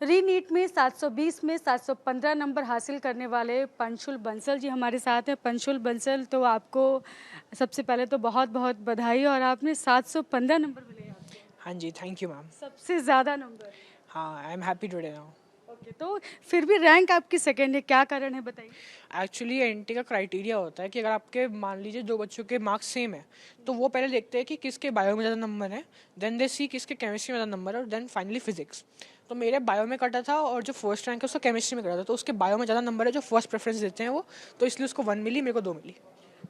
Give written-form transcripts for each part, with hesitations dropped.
रीनीट में 720 में 715 नंबर हासिल करने वाले पंशुल बंसल जी हमारे साथ हैं। पंशुल बंसल, तो आपको सबसे पहले तो बहुत बहुत बधाई, और आपने 715 नंबर मिले हैं आपको, हाँ जी, थैंक यू मैम। सबसे ज़्यादा नंबर। हाँ, I am happy today now. Okay, तो फिर भी रैंक आपकी सेकेंड है, क्या कारण है बताइए। एक्चुअली एनटी का क्राइटेरिया होता है कि अगर आपके मान लीजिए दो बच्चों के मार्क्स सेम है, तो वो पहले देखते हैं कि किसके बायो में ज़्यादा नंबर है, देन दे सी किसके केमिस्ट्री में ज़्यादा नंबर है, और देन फाइनली फिजिक्स। तो मेरे बायो में कटा था, और जो फर्स्ट रैंक है उसका केमिस्ट्री में कटा था, तो उसके बायो में ज़्यादा नंबर है, जो फर्स्ट प्रेफरेंस देते हैं वो, तो इसलिए उसको 1 मिली, मेरे को 2 मिली।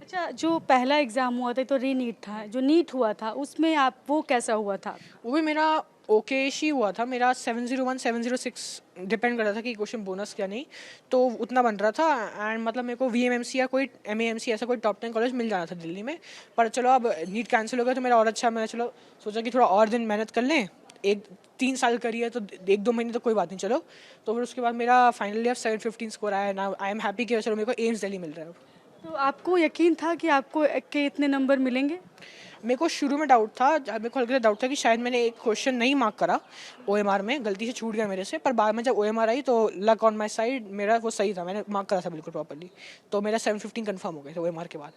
अच्छा, जो पहला एग्ज़ाम हुआ था तो रीनीट था, जो नीट हुआ था उसमें आप वो कैसा हुआ था? वो भी मेरा ओके ही हुआ था। मेरा 701 706 डिपेंड कर रहा था कि क्वेश्चन बोनस क्या नहीं, तो उतना बन रहा था। एंड मतलब मेरे को वीएमएमसी या कोई एमएएमसी ऐसा कोई टॉप 10 कॉलेज मिल जाना था दिल्ली में, पर चलो अब नीट कैंसिल हो गया तो मेरा और अच्छा। मैंने चलो सोचा कि थोड़ा और दिन मेहनत कर लें, एक 3 साल करी है तो 1-2 महीने तो कोई बात नहीं, चलो। तो फिर उसके बाद मेरा फाइनली अब 715 स्कोर आया ना। आई एम हैप्पी कि चलो मेरे को एम्स दिल्ली मिल रहा है अब। तो आपको यकीन था कि आपको के इतने नंबर मिलेंगे? मेरे को शुरू में डाउट था, मेरे को हल्का डाउट था कि शायद मैंने एक क्वेश्चन नहीं मार्क करा ओएमआर में, गलती से छूट गया मेरे से। पर बाद में जब ओएमआर आई तो लक ऑन माय साइड, मेरा वो सही था, मैंने मार्क करा था बिल्कुल प्रॉपर्ली। तो मेरा 715 कंफर्म हो गया था ओएमआर के बाद।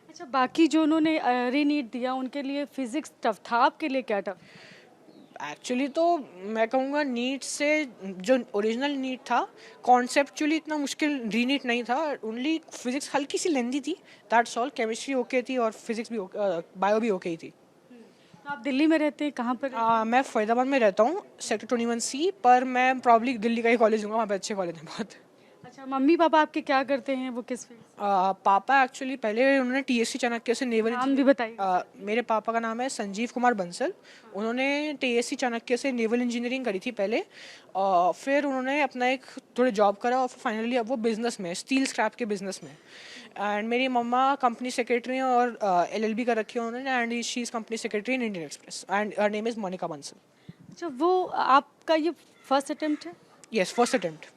अच्छा, बाकी जो उन्होंने रीनीट दिया उनके लिए फिजिक्स टफ था, आपके लिए क्या टफ? एक्चुअली तो मैं कहूँगा नीट से जो ओरिजिनल नीट था, कॉन्सेप्चुअली इतना मुश्किल री नीट नहीं था। ओनली फिजिक्स हल्की सी लेंदी थी, दैट्स ऑल। केमिस्ट्री ओके थी और फिजिक्स भी बायो भी ओके ही थी। तो आप दिल्ली में रहते हैं, कहाँ पर रहते हैं? मैं फरीदाबाद में रहता हूँ, सेक्टर 21C, पर मैं प्रॉब्ली दिल्ली का ही कॉलेज लूँगा, वहाँ पे अच्छे कॉलेज हैं बहुत। अच्छा, मम्मी पापा आपके क्या करते हैं, वो किस फील्ड से? पापा एक्चुअली पहले उन्होंने टीएससी चाणक्य से नेवल नाम भी बताइए। मेरे पापा का नाम है संजीव कुमार बंसल। उन्होंने टीएससी चाणक्य से नेवल इंजीनियरिंग करी थी पहले, और फिर उन्होंने अपना एक थोड़े जॉब करा, और फाइनली अब वो बिजनेस में, स्टील स्क्रैप के बिजनेस में। एंड मेरी मम्मा कंपनी सेक्रेटरी हैं, और एलएलबी कर रखी है उन्होंने, and she is company secretary in Indian Express, and her name is Monika Bansal. अच्छा, वो आपका ये फर्स्ट अटेम्प्ट है? Yes, first attempt.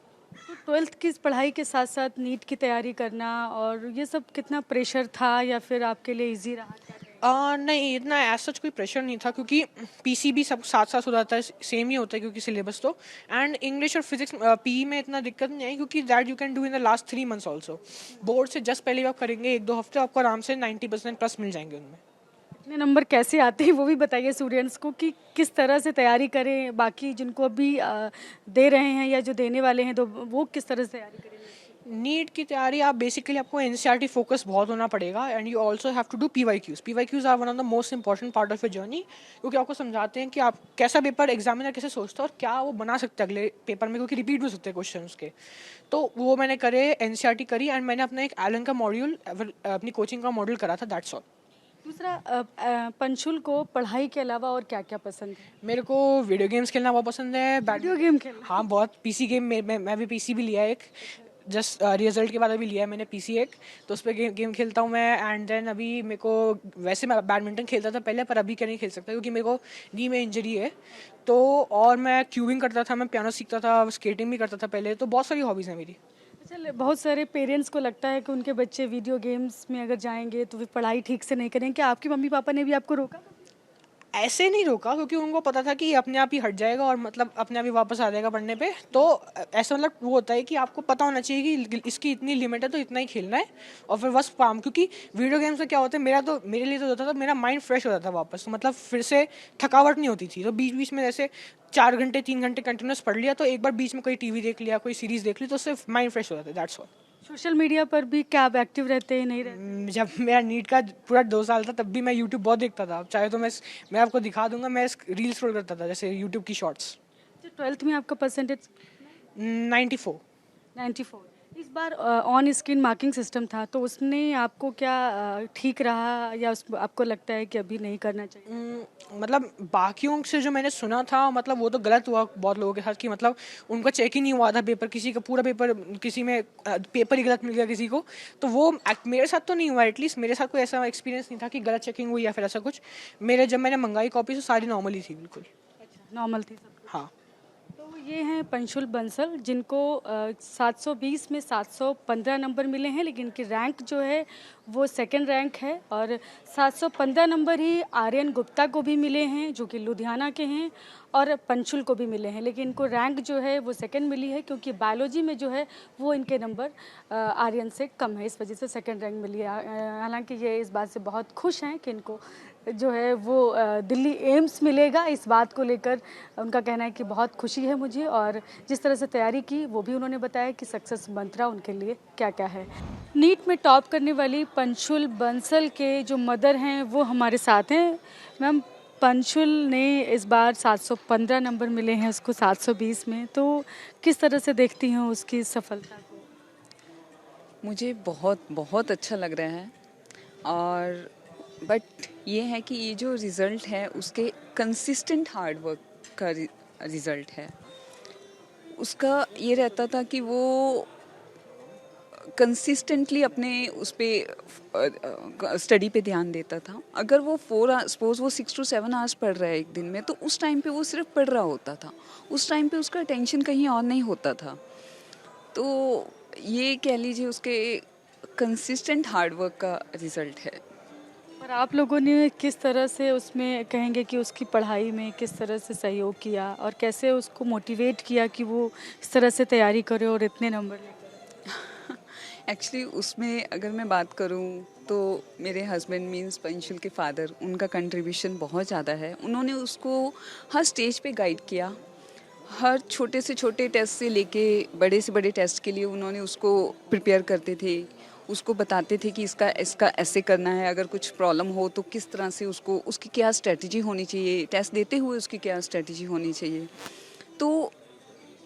तो ट्वेल्थ की इस पढ़ाई के साथ साथ नीट की तैयारी करना और ये सब कितना प्रेशर था, या फिर आपके लिए इजी रहा, क्या कहेंगे? नहीं, इतना एज सच कोई प्रेशर नहीं था, क्योंकि पीसी भी सब साथ साथ हो जाता है, सेम ही होता है क्योंकि सिलेबस तो। एंड इंग्लिश और फिजिक्स पी में इतना दिक्कत नहीं आई, क्योंकि that you can do in the last 3 months also. Board से जस्ट पहले आप करेंगे 1-2 हफ्ते, आपको आराम से 90% प्लस मिल जाएंगे उनमें। इतने नंबर कैसे आते हैं वो भी बताइए स्टूडेंट्स को, कि किस तरह से तैयारी करें, बाकी जिनको अभी दे रहे हैं या जो देने वाले हैं तो वो किस तरह से तैयारी करेंगे? नीट की तैयारी आप बेसिकली, आपको एनसीईआरटी फोकस बहुत होना पड़ेगा, and you also have to do PYQs. PYQs are one of the most important part of your journey, क्योंकि आपको समझाते हैं कि आप कैसा पेपर एग्जामिनर कैसे सोचता है और क्या वो बना सकते हैं अगले पेपर में, क्योंकि रिपीट भी हो सकते हैं क्वेश्चन उसके। तो वो मैंने करे, एनसीईआरटी करी, एंड मैंने अपना एक एलन का मॉड्यूल, अपनी कोचिंग का मॉड्यूल करा था, दैट्स ऑल। दूसरा, पंशुल को पढ़ाई के अलावा और क्या क्या पसंद है? मेरे को वीडियो गेम्स खेलना बहुत पसंद है। वीडियो गेम खेलना? हाँ, बहुत। पीसी गेम मैं भी पीसी भी लिया है एक, जस्ट रिजल्ट के बाद अभी लिया है मैंने पीसी एक, तो उस पर गेम खेलता हूँ मैं। एंड देन अभी मेरे को, वैसे मैं बैडमिंटन खेलता था पहले, पर अभी क्या नहीं खेल सकता क्योंकि मेरे को नी में इंजरी है। तो और मैं क्यूबिंग करता था, मैं पियानो सीखता था, स्केटिंग भी करता था पहले, तो बहुत सारी हॉबीज़ हैं मेरी। अच्छा, बहुत सारे पेरेंट्स को लगता है कि उनके बच्चे वीडियो गेम्स में अगर जाएंगे तो फिर पढ़ाई ठीक से नहीं करेंगे, क्या आपके मम्मी पापा ने भी आपको रोका? ऐसे नहीं रोका, क्योंकि उनको पता था कि अपने आप ही हट जाएगा और मतलब अपने आप ही वापस आ जाएगा पढ़ने पे। तो ऐसा मतलब वो होता है कि आपको पता होना चाहिए कि इसकी इतनी लिमिट है तो इतना ही खेलना है, और फिर बस काम। क्योंकि वीडियो गेम से क्या होता है, मेरे लिए तो होता था, मेरा माइंड फ्रेश हो जाता था वापस, तो मतलब फिर से थकावट नहीं होती थी। तो बीच बीच में जैसे 4 घंटे 3 घंटे कंटिन्यूस पढ़ लिया, तो एक बार बीच में कोई टीवी देख लिया, कोई सीरीज देख ली, तो उससे माइंड फ्रेश हो जाता है, दैट्स ऑल। सोशल मीडिया पर भी क्या आप एक्टिव रहते हैं, नहीं रहते? जब मेरा नीट का पूरा 2 साल था तब भी मैं यूट्यूब बहुत देखता था। चाहे तो मैं आपको दिखा दूंगा, मैं रील स्क्रॉल करता था जैसे यूट्यूब की शॉर्ट्स। अच्छा, ट्वेल्थ में आपका परसेंटेज? 94। 94। इस बार ऑन स्क्रीन मार्किंग सिस्टम था, तो उसने आपको क्या ठीक रहा, या आपको लगता है कि अभी नहीं करना चाहिए? मतलब बाकियों से जो मैंने सुना था, मतलब वो तो गलत हुआ बहुत लोगों के साथ, कि मतलब उनका चेक ही नहीं हुआ था पेपर, किसी का पूरा पेपर, किसी में पेपर ही गलत मिल गया किसी को। तो वो मेरे साथ तो नहीं हुआ, एटलीस्ट मेरे साथ कोई ऐसा एक्सपीरियंस नहीं था कि गलत चेकिंग हुई या फिर ऐसा कुछ। जब मैंने मंगाई कॉपी तो सारी नॉर्मल ही थी बिल्कुल। अच्छा, नॉर्मल थी सब? हाँ। तो तो ये हैं पंशुल बंसल, जिनको 720 में 715 नंबर मिले हैं, लेकिन इनकी रैंक जो है वो सेकंड रैंक है। और 715 नंबर ही आर्यन गुप्ता को भी मिले हैं, जो कि लुधियाना के हैं, और पंशुल को भी मिले हैं, लेकिन इनको रैंक जो है वो सेकंड मिली है, क्योंकि बायोलॉजी में जो है वो इनके नंबर आर्यन से कम है, इस वजह से सेकंड रैंक मिली है। हालांकि ये इस बात से बहुत खुश हैं कि इनको जो है वो दिल्ली एम्स मिलेगा। इस बात को लेकर उनका कहना है कि बहुत खुशी है मुझे, और जिस तरह से तैयारी की वो भी उन्होंने बताया कि सक्सेस मंत्रा उनके लिए क्या क्या है। नीट में टॉप करने वाली पंशुल बंसल के जो मदर हैं वो हमारे साथ हैं। मैम, पंशुल ने इस बार 715 नंबर मिले हैं उसको 720 में, तो किस तरह से देखती हैं उसकी सफलता को? मुझे बहुत बहुत अच्छा लग रहा है, और बट ये है कि ये जो रिज़ल्ट है उसके कंसिस्टेंट हार्ड वर्क का रिज़ल्ट है। उसका ये रहता था कि वो कंसिस्टेंटली अपने उस पे स्टडी पे ध्यान देता था। अगर वो सपोज वो 6 to 7 आवर्स पढ़ रहा है एक दिन में, तो उस टाइम पे वो सिर्फ पढ़ रहा होता था, उस टाइम पे उसका टेंशन कहीं और नहीं होता था। तो ये कह लीजिए उसके कंसिस्टेंट हार्ड वर्क का रिज़ल्ट है। और आप लोगों ने किस तरह से उसमें कहेंगे कि उसकी पढ़ाई में किस तरह से सहयोग किया, और कैसे उसको मोटिवेट किया कि वो इस तरह से तैयारी करे और इतने नंबर लेकर? एक्चुअली उसमें अगर मैं बात करूं तो मेरे हस्बैंड मींस पंशुल के फादर, उनका कंट्रीब्यूशन बहुत ज़्यादा है। उन्होंने उसको हर स्टेज पे गाइड किया, हर छोटे से छोटे टेस्ट से लेके बड़े से बड़े टेस्ट के लिए उन्होंने उसको प्रिपेयर करते थे, उसको बताते थे कि इसका इसका ऐसे करना है, अगर कुछ प्रॉब्लम हो तो किस तरह से उसको, उसकी क्या स्ट्रेटजी होनी चाहिए, टेस्ट देते हुए उसकी क्या स्ट्रेटजी होनी चाहिए। तो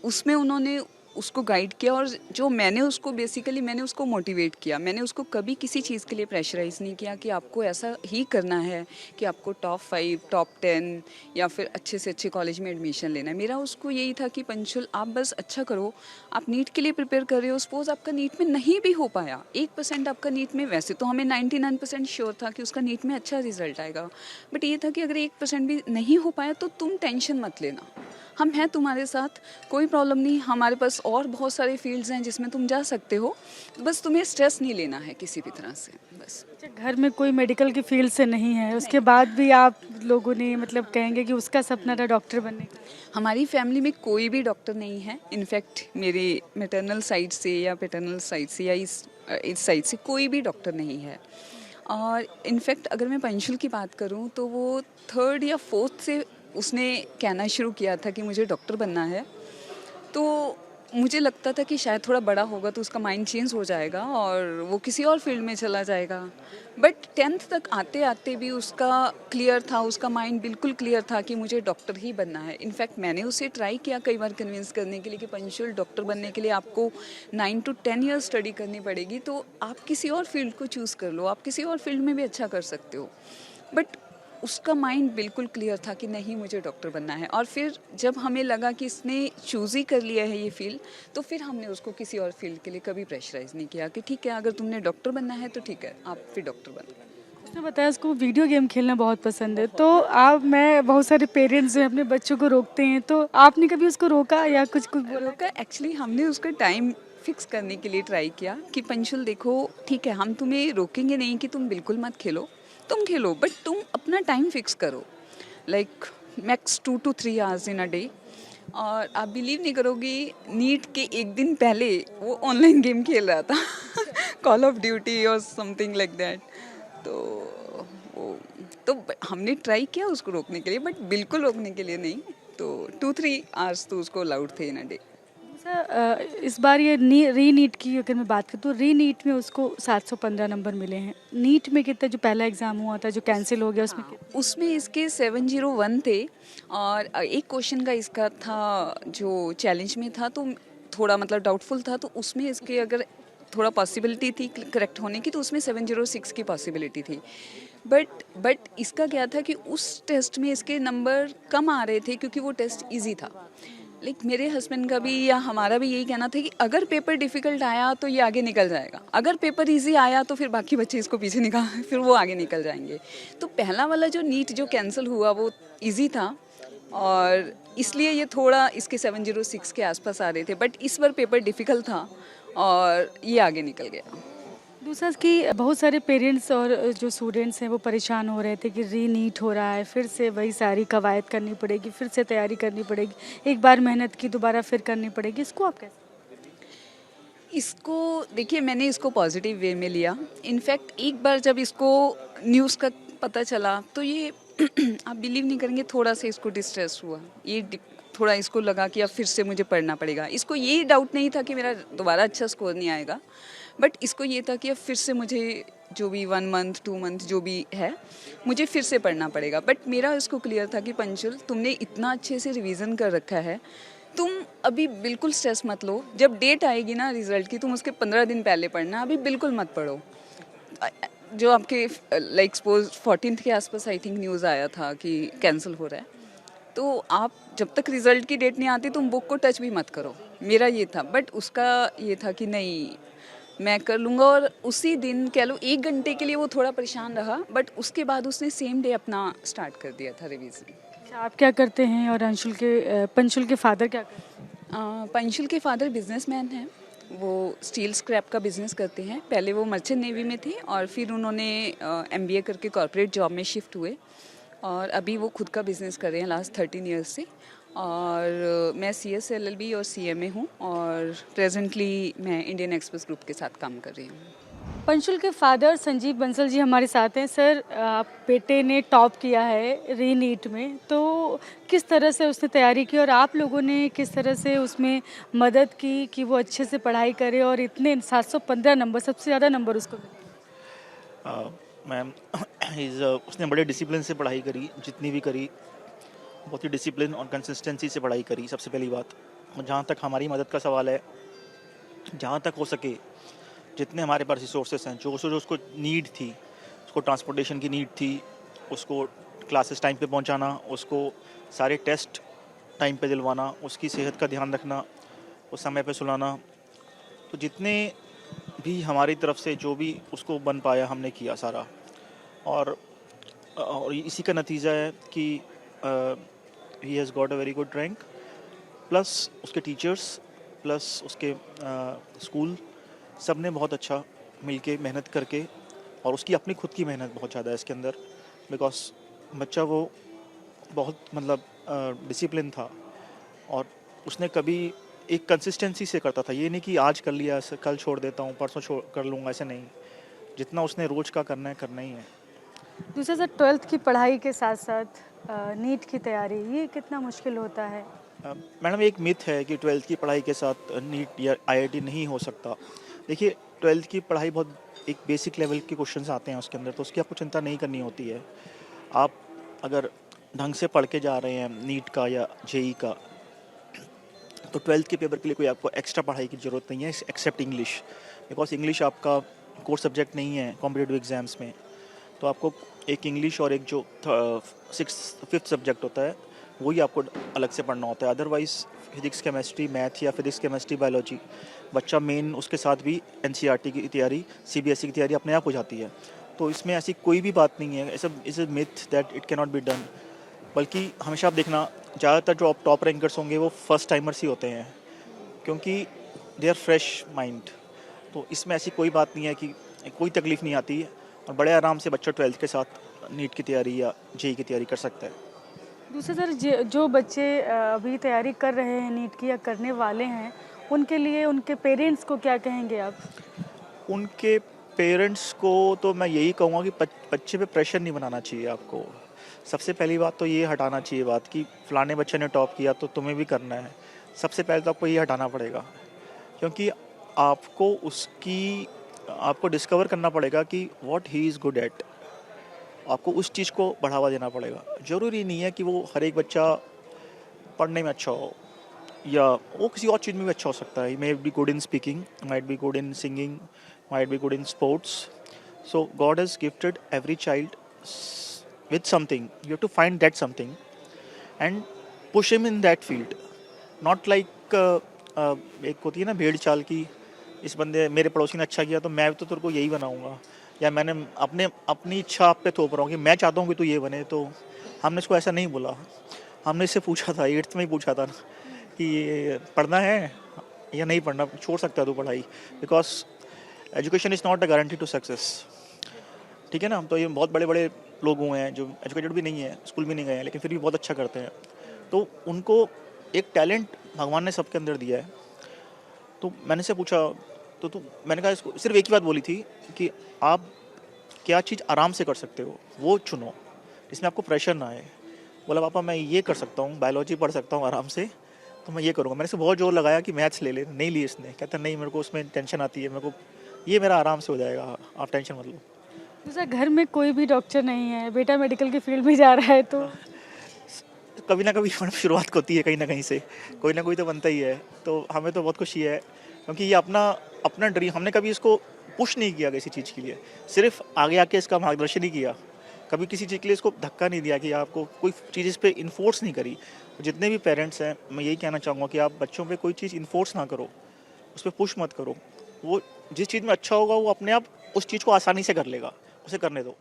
उसमें उन्होंने उसको गाइड किया, और जो मैंने उसको मोटिवेट किया। मैंने उसको कभी किसी चीज़ के लिए प्रेशराइज़ नहीं किया कि आपको ऐसा ही करना है, कि आपको टॉप 5, टॉप 10 या फिर अच्छे से अच्छे कॉलेज में एडमिशन लेना है। मेरा उसको यही था कि पंशुल, आप बस अच्छा करो, आप नीट के लिए प्रिपेयर कर रहे हो, सपोज आपका नीट में नहीं भी हो पाया, 1% आपका नीट में, वैसे तो हमें 99% श्योर था कि उसका नीट में अच्छा रिजल्ट आएगा, बट ये था कि अगर 1% भी नहीं हो पाया तो तुम टेंशन मत लेना, हम हैं तुम्हारे साथ, कोई प्रॉब्लम नहीं, हमारे पास और बहुत सारे फील्ड्स हैं जिसमें तुम जा सकते हो, बस तुम्हें स्ट्रेस नहीं लेना है किसी भी तरह से बस। अच्छा, घर में कोई मेडिकल की फील्ड से नहीं है, उसके बाद भी आप लोगों ने मतलब कहेंगे कि उसका सपना था डॉक्टर बनने का? हमारी फैमिली में कोई भी डॉक्टर नहीं है। इनफैक्ट मेरे मैटरनल साइड से या पैटर्नल साइड से या इस साइड से कोई भी डॉक्टर नहीं है। और इनफैक्ट अगर मैं पंशुल की बात करूं तो वो 3rd या 4th से उसने कहना शुरू किया था कि मुझे डॉक्टर बनना है। तो मुझे लगता था कि शायद थोड़ा बड़ा होगा तो उसका माइंड चेंज हो जाएगा और वो किसी और फील्ड में चला जाएगा, बट 10th तक आते आते भी उसका क्लियर था, उसका माइंड बिल्कुल क्लियर था कि मुझे डॉक्टर ही बनना है। इनफैक्ट मैंने उसे ट्राई किया कई बार कन्विंस करने के लिए कि पंशुल, डॉक्टर बनने के लिए आपको 9 to 10 ईयर्स स्टडी करनी पड़ेगी, तो आप किसी और फील्ड को चूज़ कर लो, आप किसी और फील्ड में भी अच्छा कर सकते हो। बट उसका माइंड बिल्कुल क्लियर था कि नहीं, मुझे डॉक्टर बनना है। और फिर जब हमें लगा कि इसने चूज़ ही कर लिया है ये फील्ड, तो फिर हमने उसको किसी और फील्ड के लिए कभी प्रेशराइज़ नहीं किया कि ठीक है, अगर तुमने डॉक्टर बनना है तो ठीक है, आप फिर डॉक्टर बनो। उसने बताया उसको वीडियो गेम खेलना बहुत पसंद है, तो मैं बहुत सारे पेरेंट्स जो हैं अपने बच्चों को रोकते हैं, तो आपने कभी उसको रोका या कुछ बोला? रोका, एक्चुअली हमने उसका टाइम फिक्स करने के लिए ट्राई किया कि पंशुल देखो, ठीक है, हम तुम्हें रोकेंगे नहीं कि तुम बिल्कुल मत खेलो, तुम खेलो, बट तुम अपना टाइम फिक्स करो, like max 2 to 3 hours in a day. और आप बिलीव नहीं करोगी, नीट के एक दिन पहले वो ऑनलाइन गेम खेल रहा था कॉल ऑफ ड्यूटी और समथिंग लाइक दैट। तो वो तो हमने ट्राई किया उसको रोकने के लिए, बट बिल्कुल रोकने के लिए नहीं। तो 2-3 आवर्स तो उसको अलाउड थे इन अ डे। इस बार ये री नीट की अगर मैं बात करूँ तो री नीट में उसको 715 नंबर मिले हैं। नीट में कितना, जो पहला एग्ज़ाम हुआ था जो कैंसिल हो गया, उसमें कितने? उसमें इसके 701 थे, और एक क्वेश्चन का इसका था जो चैलेंज में था, तो थोड़ा मतलब डाउटफुल था, तो उसमें इसके अगर थोड़ा पॉसिबिलिटी थी करेक्ट होने की, तो उसमें 706 की पॉसिबिलिटी थी। बट इसका क्या था कि उस टेस्ट में इसके नंबर कम आ रहे थे क्योंकि वो टेस्ट इजी था। मेरे हस्बैंड का भी या हमारा भी यही कहना था कि अगर पेपर डिफ़िकल्ट आया तो ये आगे निकल जाएगा, अगर पेपर इजी आया तो फिर बाकी बच्चे इसको पीछे निकाल फिर वो आगे निकल जाएंगे। तो पहला वाला जो नीट जो कैंसिल हुआ वो इजी था, और इसलिए ये थोड़ा इसके 706 के आसपास आ रहे थे, बट इस बार पेपर डिफ़िकल्ट था और ये आगे निकल गया। दूसरा कि बहुत सारे पेरेंट्स और जो स्टूडेंट्स हैं वो परेशान हो रहे थे कि री नीट हो रहा है, फिर से वही सारी कवायद करनी पड़ेगी, फिर से तैयारी करनी पड़ेगी, एक बार मेहनत की दोबारा फिर करनी पड़ेगी, इसको आप कैसे? इसको देखिए, मैंने इसको पॉजिटिव वे में लिया। इनफैक्ट एक बार जब इसको न्यूज़ का पता चला तो ये आप बिलीव नहीं करेंगे, थोड़ा सा इसको डिस्ट्रेस हुआ। थोड़ा इसको लगा कि अब फिर से मुझे पढ़ना पड़ेगा। इसको ये डाउट नहीं था कि मेरा दोबारा अच्छा स्कोर नहीं आएगा, बट इसको ये था कि अब फिर से मुझे जो भी 1 मंथ 2 मंथ जो भी है मुझे फिर से पढ़ना पड़ेगा। बट मेरा इसको क्लियर था कि पंचुल, तुमने इतना अच्छे से रिवीजन कर रखा है, तुम अभी बिल्कुल स्ट्रेस मत लो। जब डेट आएगी ना रिजल्ट की, तुम उसके 15 दिन पहले पढ़ना, अभी बिल्कुल मत पढ़ो। जो आपके लाइक सपोज 14th के आसपास आई थिंक न्यूज़ आया था कि कैंसिल हो रहा है, तो आप जब तक रिजल्ट की डेट नहीं आती तुम बुक को टच भी मत करो। मेरा ये था, बट उसका ये था कि नहीं मैं कर लूँगा। और उसी दिन कह लो 1 घंटे के लिए वो थोड़ा परेशान रहा, बट उसके बाद उसने सेम डे अपना स्टार्ट कर दिया था रिवीजन। अच्छा, आप क्या करते हैं और पंशुल के फादर क्या करते हैं? पंशुल के फादर बिजनेसमैन हैं। वो स्टील स्क्रैप का बिजनेस करते हैं। पहले वो मर्चेंट नेवी में थे और फिर उन्होंने एमबीए करके कॉर्पोरेट जॉब में शिफ्ट हुए और अभी वो खुद का बिजनेस कर रहे हैं लास्ट 13 ईयर्स से। और मैं CSLLB और CMA हूँ और प्रेजेंटली मैं इंडियन एक्सप्रेस ग्रुप के साथ काम कर रही हूँ। पंशुल के फादर संजीव बंसल जी हमारे साथ हैं। सर, आप बेटे ने टॉप किया है री नीट में, तो किस तरह से उसने तैयारी की और आप लोगों ने किस तरह से उसमें मदद की कि वो अच्छे से पढ़ाई करे और इतने 715 नंबर, सबसे ज़्यादा नंबर उसको मिले? मैम उसने बड़े डिसिप्लिन से पढ़ाई करी, जितनी भी करी बहुत ही डिसिप्लिन और कंसिस्टेंसी से पढ़ाई करी। सबसे पहली बात, जहाँ तक हमारी मदद का सवाल है, जहाँ तक हो सके जितने हमारे पास रिसोर्सेस हैं, जो उसको नीड थी, उसको ट्रांसपोर्टेशन की नीड थी, उसको क्लासेस टाइम पे पहुंचाना, उसको सारे टेस्ट टाइम पे दिलवाना, उसकी सेहत का ध्यान रखना, उस समय पे सुलाना, तो जितने भी हमारी तरफ से जो भी उसको बन पाया हमने किया सारा। और इसी का नतीजा है कि he has got a very good rank, plus उसके टीचर्स, प्लस उसके स्कूल, सब ने बहुत अच्छा मिलके मेहनत करके, और उसकी अपनी खुद की मेहनत बहुत ज़्यादा है इसके अंदर, बिकॉज बच्चा वो बहुत मतलब डिसिप्लिन था और उसने कभी एक कंसिस्टेंसी से करता था। ये नहीं कि आज कर लिया कल छोड़ देता हूँ, परसों कर लूँगा, ऐसे नहीं। जितना उसने रोज़ का करना ही है। दूसरा सर, 12th की पढ़ाई के साथ साथ नीट की तैयारी, ये कितना मुश्किल होता है? मैडम, एक मिथ है कि 12th की पढ़ाई के साथ नीट या IIT नहीं हो सकता। देखिए, 12th की पढ़ाई बहुत एक बेसिक लेवल के क्वेश्चंस आते हैं उसके अंदर, तो उसकी आपको चिंता नहीं करनी होती है। आप अगर ढंग से पढ़ के जा रहे हैं नीट का या JEE का, तो 12th के पेपर के लिए कोई आपको एक्स्ट्रा पढ़ाई की ज़रूरत नहीं है, एक्सेप्ट इंग्लिश। बिकॉज इंग्लिश आपका कोर सब्जेक्ट नहीं है कॉम्पिटिटिव एग्ज़ाम्स में, तो आपको एक इंग्लिश और एक जो 5th सब्जेक्ट होता है वही आपको अलग से पढ़ना होता है। अदरवाइज़ फिजिक्स केमिस्ट्री मैथ या फिजिक्स केमिस्ट्री बायोलॉजी, बच्चा मेन उसके साथ भी NCERT की तैयारी, CBSE की तैयारी अपने आप हो जाती है। तो इसमें ऐसी कोई भी बात नहीं है, it's a myth that it can not be done. बल्कि हमेशा आप देखना, ज़्यादातर जो आप टॉप रैंकर्स होंगे वो फर्स्ट टाइमर्स ही होते हैं, क्योंकि दे आर फ्रेश माइंड। तो इसमें ऐसी कोई बात नहीं है कि कोई तकलीफ़ नहीं आती है, और बड़े आराम से बच्चा 12th के साथ नीट की तैयारी या JEE की तैयारी कर सकता है। दूसरा सर, जो बच्चे अभी तैयारी कर रहे हैं नीट की या करने वाले हैं, उनके लिए उनके पेरेंट्स को क्या कहेंगे आप? उनके पेरेंट्स को तो मैं यही कहूँगा कि बच्चे पे प्रेशर नहीं बनाना चाहिए आपको। सबसे पहली बात तो ये हटाना चाहिए बात कि फ़लाने बच्चे ने टॉप किया तो तुम्हें भी करना है। सबसे पहले तो आपको ये हटाना पड़ेगा, क्योंकि आपको डिस्कवर करना पड़ेगा कि what he is good at. आपको उस चीज़ को बढ़ावा देना पड़ेगा। ज़रूरी नहीं है कि वो हर एक बच्चा पढ़ने में अच्छा हो या वो किसी और चीज़ में भी अच्छा हो सकता है। May be good in speaking, might be good in singing, might be good in sports. So God has gifted every child with something. You have to find that something and push him in that field. Not like एक होती है ना भेड़ चाल की, इस बंदे मेरे पड़ोसी ने अच्छा किया तो मैं तो तेरे को यही बनाऊंगा, या मैंने अपनी इच्छा आप पे थोप रहा हूँ कि मैं चाहता हूँ कि तू ये बने। तो हमने इसको ऐसा नहीं बोला। हमने इससे पूछा था, 8th में ही पूछा था कि ये पढ़ना है या नहीं पढ़ना, छोड़ सकता है तू पढ़ाई, because education is not a guarantee to success. ठीक है ना। तो ये बहुत बड़े बड़े लोग हुए हैं जो एजुकेटेड भी नहीं है, स्कूल भी नहीं गए हैं, लेकिन फिर भी बहुत अच्छा करते हैं। तो उनको एक टैलेंट भगवान ने सबके अंदर दिया है। तो मैंने से पूछा तो मैंने कहा इसको, सिर्फ एक ही बात बोली थी कि आप क्या चीज़ आराम से कर सकते हो वो चुनो, जिसमें आपको प्रेशर ना आए। बोला पापा मैं ये कर सकता हूँ, बायोलॉजी पढ़ सकता हूँ आराम से, तो मैं ये करूँगा। मैंने से बहुत जोर लगाया कि मैथ्स ले ले, नहीं ली इसने। कहता नहीं मेरे को उसमें टेंशन आती है, मेरे को ये मेरा आराम से हो जाएगा, आप टेंशन मत लो। दूसरा, घर में कोई भी डॉक्टर नहीं है, बेटा मेडिकल की फील्ड में जा रहा है, तो कभी ना कभी शुरुआत होती है कहीं ना कहीं से, कोई ना कोई तो बनता ही है। तो हमें तो बहुत खुशी है, क्योंकि ये अपना ड्रीम, हमने कभी इसको पुश नहीं किया किसी चीज़ के लिए, सिर्फ आगे आके इसका मार्गदर्शन ही किया। कभी किसी चीज़ के लिए इसको धक्का नहीं दिया कि आपको कोई चीज़ इस पर इन्फोर्स नहीं करी। जितने भी पेरेंट्स हैं, मैं यही कहना चाहूँगा कि आप बच्चों पे कोई चीज़ इन्फोर्स ना करो, उस पर पुश मत करो। वो जिस चीज़ में अच्छा होगा वो अपने आप उस चीज़ को आसानी से कर लेगा, उसे करने दो।